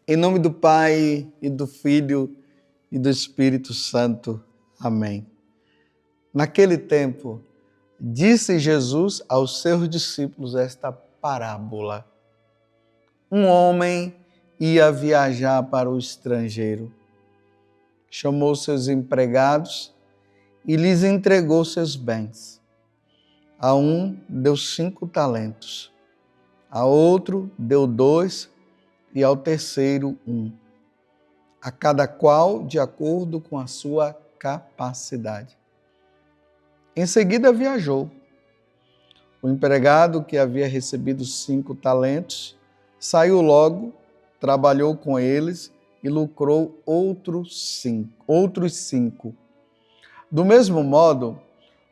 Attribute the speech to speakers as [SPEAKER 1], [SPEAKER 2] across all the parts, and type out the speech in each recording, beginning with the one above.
[SPEAKER 1] Em nome do Pai, e do Filho, e do Espírito Santo. Amém. Naquele tempo, disse Jesus aos seus discípulos esta parábola. Um homem ia viajar para o estrangeiro. Chamou seus empregados e lhes entregou seus bens. A um deu 5 talentos, a outro deu 2 e ao terceiro 1, a cada qual de acordo com a sua capacidade. Em seguida viajou. O empregado que havia recebido 5 talentos saiu logo, trabalhou com eles e lucrou outros 5. Do mesmo modo,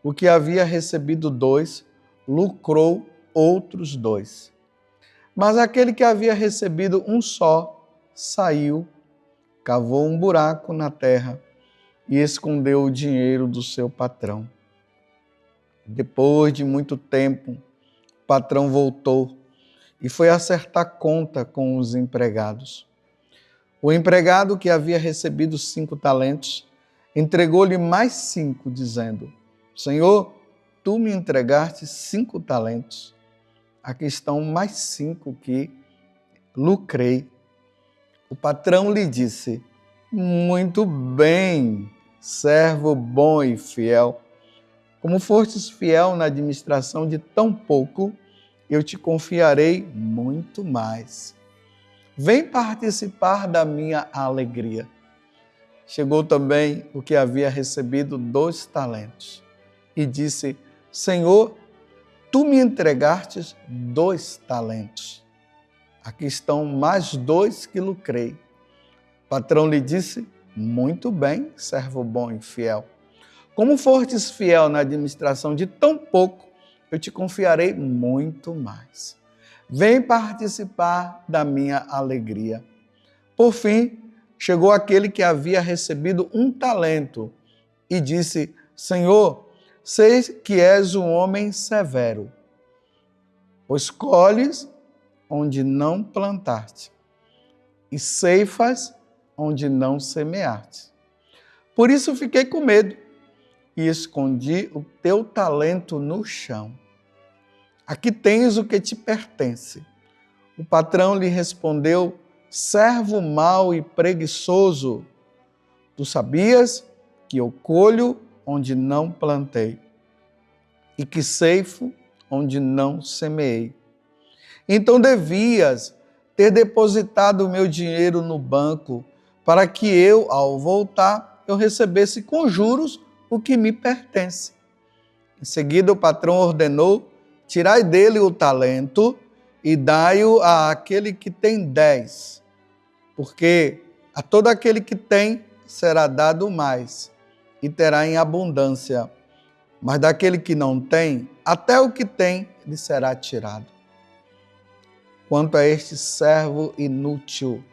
[SPEAKER 1] o que havia recebido 2 lucrou outros 2. Mas aquele que havia recebido 1 só saiu, cavou um buraco na terra e escondeu o dinheiro do seu patrão. Depois de muito tempo, o patrão voltou e foi acertar conta com os empregados. O empregado que havia recebido 5 talentos entregou-lhe mais 5, dizendo: Senhor, tu me entregaste 5 talentos. Aqui estão mais 5 que lucrei. O patrão lhe disse: Muito bem, servo bom e fiel. Como fostes fiel na administração de tão pouco, eu te confiarei muito mais. Vem participar da minha alegria. Chegou também o que havia recebido 2 talentos e disse: Senhor, tu me entregastes 2 talentos. Aqui estão mais 2 que lucrei. O patrão lhe disse: Muito bem, servo bom e fiel. Como fostes fiel na administração de tão pouco, eu te confiarei muito mais. Vem participar da minha alegria. Por fim, chegou aquele que havia recebido 1 talento e disse: Senhor, sei que és um homem severo, pois colhes onde não plantaste e ceifas onde não semeaste. Por isso fiquei com medo e escondi o teu talento no chão. Aqui tens o que te pertence. O patrão lhe respondeu: servo mau e preguiçoso, tu sabias que eu colho onde não plantei e que ceifo onde não semeei. Então devias ter depositado o meu dinheiro no banco para que eu, ao voltar, eu recebesse com juros o que me pertence. Em seguida o patrão ordenou: tirai dele o talento e dai-o àquele que tem 10, porque a todo aquele que tem será dado mais e terá em abundância, mas daquele que não tem, até o que tem lhe será tirado. Quanto a este servo inútil,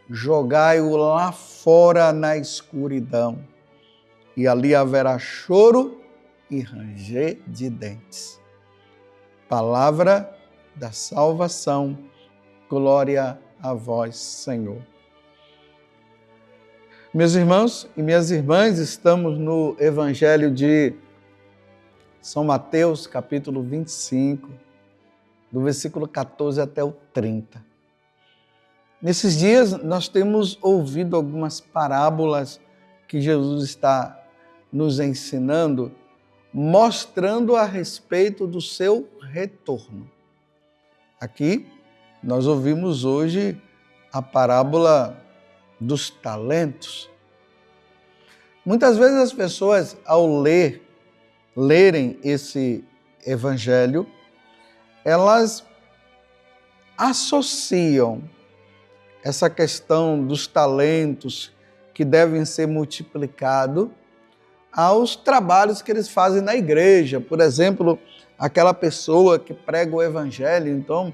[SPEAKER 1] jogai-o lá fora na escuridão, e ali haverá choro e ranger de dentes. Palavra da salvação, glória a vós, Senhor. Meus irmãos e minhas irmãs, estamos no Evangelho de São Mateus, capítulo 25, do versículo 14 até o 30. Nesses dias, nós temos ouvido algumas parábolas que Jesus está nos ensinando, mostrando a respeito do seu retorno. Aqui, nós ouvimos hoje a parábola dos talentos. Muitas vezes as pessoas, ao lerem esse evangelho, elas associam essa questão dos talentos que devem ser multiplicados aos trabalhos que eles fazem na igreja. Por exemplo, aquela pessoa que prega o evangelho, então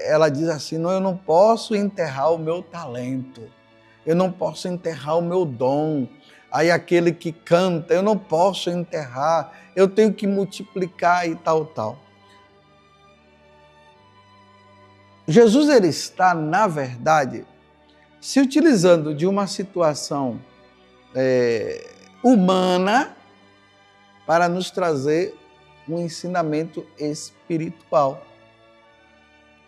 [SPEAKER 1] ela diz assim: não, eu não posso enterrar o meu talento, eu não posso enterrar o meu dom. Aí aquele que canta, eu não posso enterrar, eu tenho que multiplicar e tal. Jesus, ele está, na verdade, se utilizando de uma situação humana para nos trazer um ensinamento espiritual.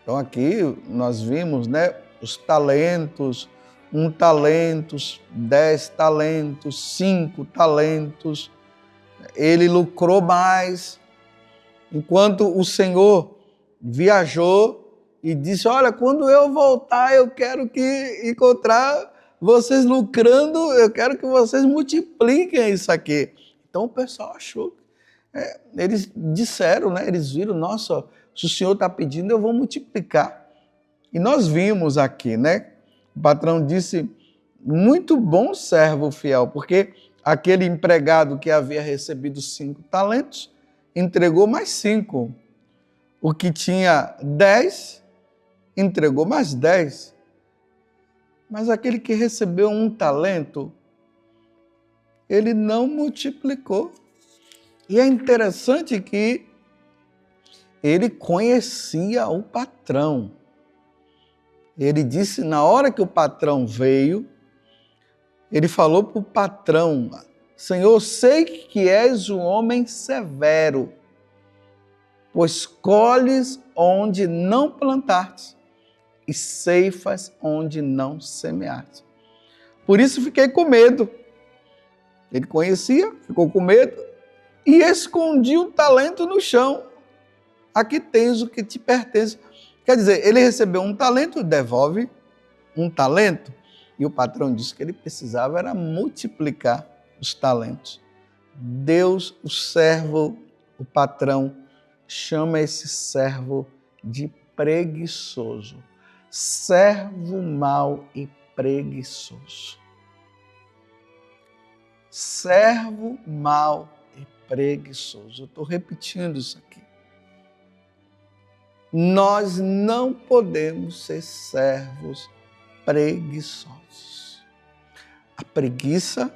[SPEAKER 1] Então aqui nós vimos, né, os talentos, 1 talento, 10 talentos, 5 talentos. Ele lucrou mais, enquanto o Senhor viajou e disse, olha, quando eu voltar, eu quero que encontrar vocês lucrando, eu quero que vocês multipliquem isso aqui. Então o pessoal achou, eles disseram, né? Eles viram, nossa, se o Senhor está pedindo, eu vou multiplicar. E nós vimos aqui, né? O patrão disse, muito bom servo fiel, porque aquele empregado que havia recebido 5 talentos, entregou mais 5. O que tinha 10, entregou mais 10. Mas aquele que recebeu 1 talento, ele não multiplicou. E é interessante que ele conhecia o patrão. Ele disse, na hora que o patrão veio, ele falou para o patrão, Senhor, sei que és um homem severo, pois colhes onde não plantaste e ceifas onde não semeaste. Por isso fiquei com medo. Ele conhecia, ficou com medo e escondia o talento no chão. Aqui tens o que te pertence. Quer dizer, ele recebeu 1 talento, devolve 1 talento. E o patrão disse que ele precisava era multiplicar os talentos. Deus, o servo, o patrão, chama esse servo de preguiçoso. Servo mau e preguiçoso. Servo mau e preguiçoso. Eu estou repetindo isso aqui. Nós não podemos ser servos preguiçosos. A preguiça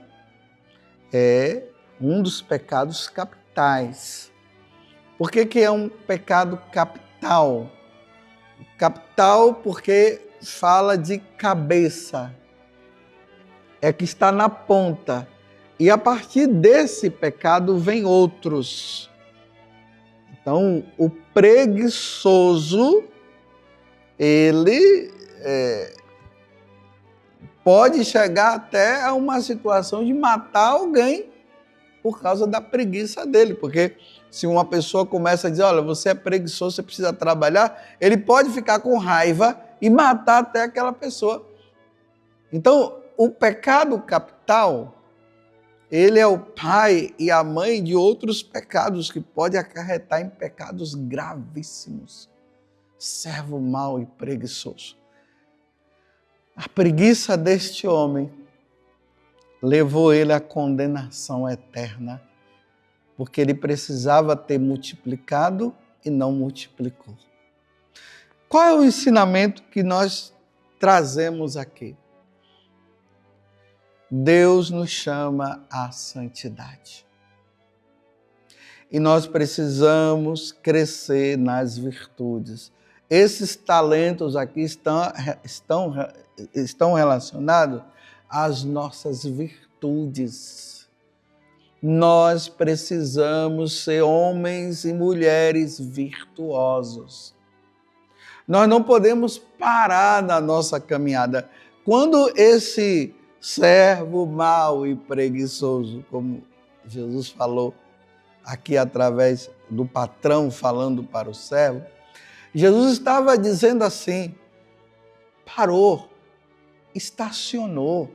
[SPEAKER 1] é um dos pecados capitais. Por que é um pecado capital? Capital porque fala de cabeça. É que está na ponta. E a partir desse pecado vem outros. Então, o preguiçoso, ele pode chegar até a uma situação de matar alguém por causa da preguiça dele. Porque se uma pessoa começa a dizer, olha, você é preguiçoso, você precisa trabalhar, ele pode ficar com raiva e matar até aquela pessoa. Então, o pecado capital, ele é o pai e a mãe de outros pecados que pode acarretar em pecados gravíssimos. Servo mau e preguiçoso. A preguiça deste homem levou ele à condenação eterna, porque ele precisava ter multiplicado e não multiplicou. Qual é o ensinamento que nós trazemos aqui? Deus nos chama à santidade. E nós precisamos crescer nas virtudes. Esses talentos aqui estão relacionados às nossas virtudes. Nós precisamos ser homens e mulheres virtuosos. Nós não podemos parar na nossa caminhada. Quando esse servo mau e preguiçoso, como Jesus falou aqui através do patrão falando para o servo, Jesus estava dizendo assim, parou, estacionou,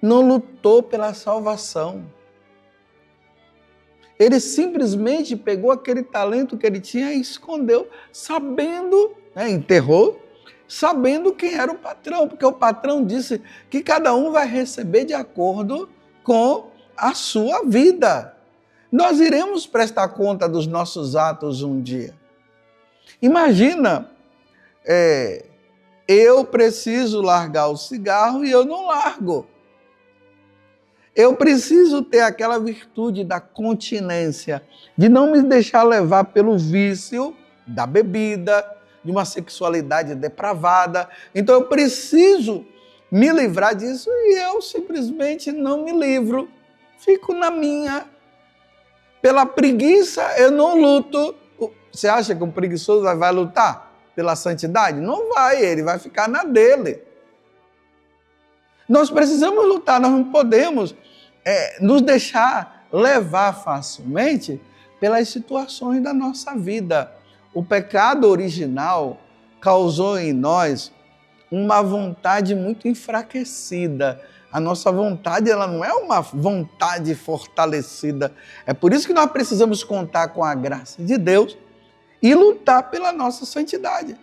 [SPEAKER 1] não lutou pela salvação. Ele simplesmente pegou aquele talento que ele tinha e escondeu, sabendo, enterrou, sabendo quem era o patrão, porque o patrão disse que cada um vai receber de acordo com a sua vida. Nós iremos prestar conta dos nossos atos um dia. Imagina, eu preciso largar o cigarro e eu não largo. Eu preciso ter aquela virtude da continência, de não me deixar levar pelo vício da bebida, de uma sexualidade depravada. Então eu preciso me livrar disso e eu simplesmente não me livro. Fico na minha. Pela preguiça eu não luto. Você acha que um preguiçoso vai lutar pela santidade? Não vai, ele vai ficar na dele. Nós precisamos lutar, nós não podemos nos deixar levar facilmente pelas situações da nossa vida. O pecado original causou em nós uma vontade muito enfraquecida. A nossa vontade, ela não é uma vontade fortalecida. É por isso que nós precisamos contar com a graça de Deus e lutar pela nossa santidade.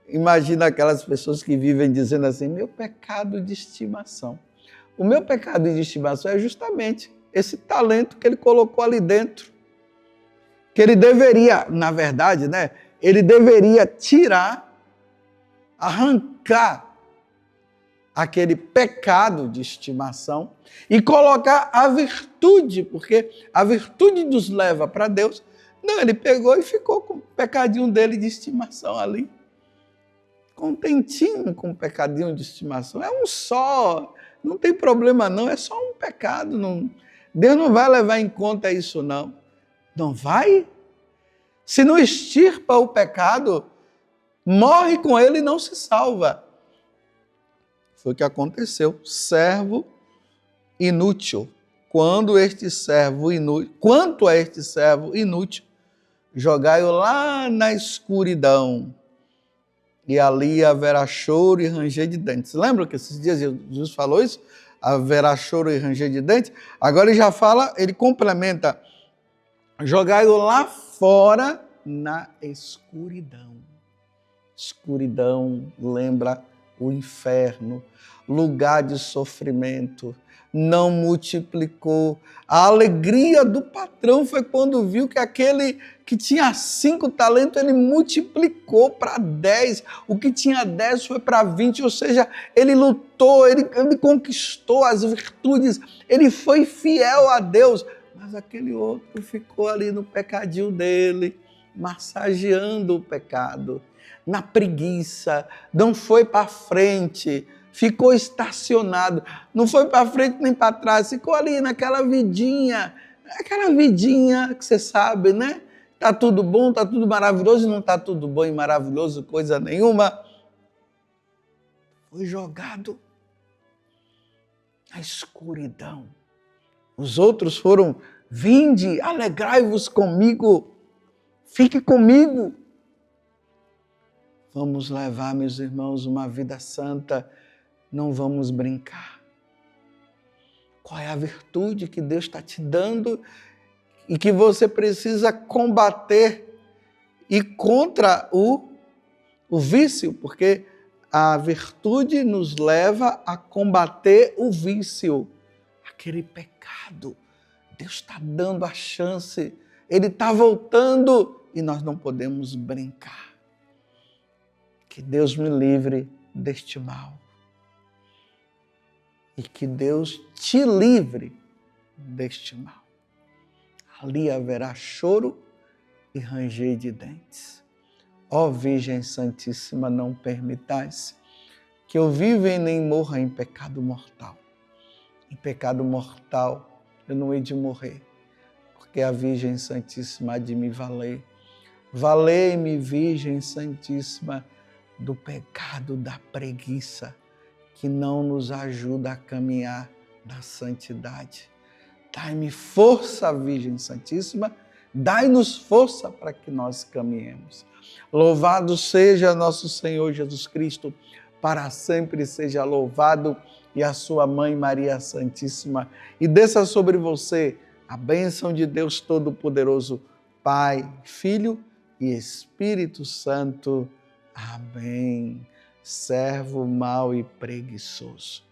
[SPEAKER 1] Imagina aquelas pessoas que vivem dizendo assim, meu pecado de estimação. O meu pecado de estimação é justamente esse talento que ele colocou ali dentro. Que ele deveria, na verdade, ele deveria tirar, arrancar aquele pecado de estimação e colocar a virtude, porque a virtude nos leva para Deus. Não, ele pegou e ficou com o pecadinho dele de estimação ali. Contentinho com o pecadinho de estimação. É um só, não tem problema não, é só um pecado. Não, Deus não vai levar em conta isso não. Não vai? Se não extirpa o pecado, morre com ele e não se salva. Foi o que aconteceu. Servo inútil. Quanto a este servo inútil, jogai-o lá na escuridão. E ali haverá choro e ranger de dentes. Lembra que esses dias Jesus falou isso? Haverá choro e ranger de dentes. Agora ele já fala, ele complementa. Jogai-o lá fora na escuridão. Escuridão lembra o inferno, lugar de sofrimento. Não multiplicou. A alegria do patrão foi quando viu que aquele que tinha 5 talentos, ele multiplicou para 10. O que tinha 10 foi para 20, ou seja, ele lutou, ele conquistou as virtudes, ele foi fiel a Deus. Mas aquele outro ficou ali no pecadinho dele, massageando o pecado, na preguiça, não foi para frente, ficou estacionado, não foi para frente nem para trás, ficou ali naquela vidinha que você sabe, né? Tá tudo bom, tá tudo maravilhoso, não tá tudo bom e maravilhoso, coisa nenhuma. Foi jogado na escuridão. Os outros foram, vinde, alegrai-vos comigo, fique comigo. Vamos levar, meus irmãos, uma vida santa, não vamos brincar. Qual é a virtude que Deus está te dando e que você precisa combater e contra o vício, porque a virtude nos leva a combater o vício, aquele pecado. Deus está dando a chance, Ele está voltando e nós não podemos brincar. Que Deus me livre deste mal. E que Deus te livre deste mal. Ali haverá choro e ranger de dentes. Ó Virgem Santíssima, não permitais que eu viva e nem morra em pecado mortal. Em pecado mortal eu não hei de morrer, porque a Virgem Santíssima há de me valer. Valei-me, Virgem Santíssima, do pecado da preguiça, que não nos ajuda a caminhar na santidade. Dai-me força, Virgem Santíssima, dai-nos força para que nós caminhemos. Louvado seja nosso Senhor Jesus Cristo, para sempre seja louvado, e a sua Mãe Maria Santíssima. E desça sobre você a bênção de Deus Todo-Poderoso, Pai, Filho e Espírito Santo. Amém. Servo mau e preguiçoso,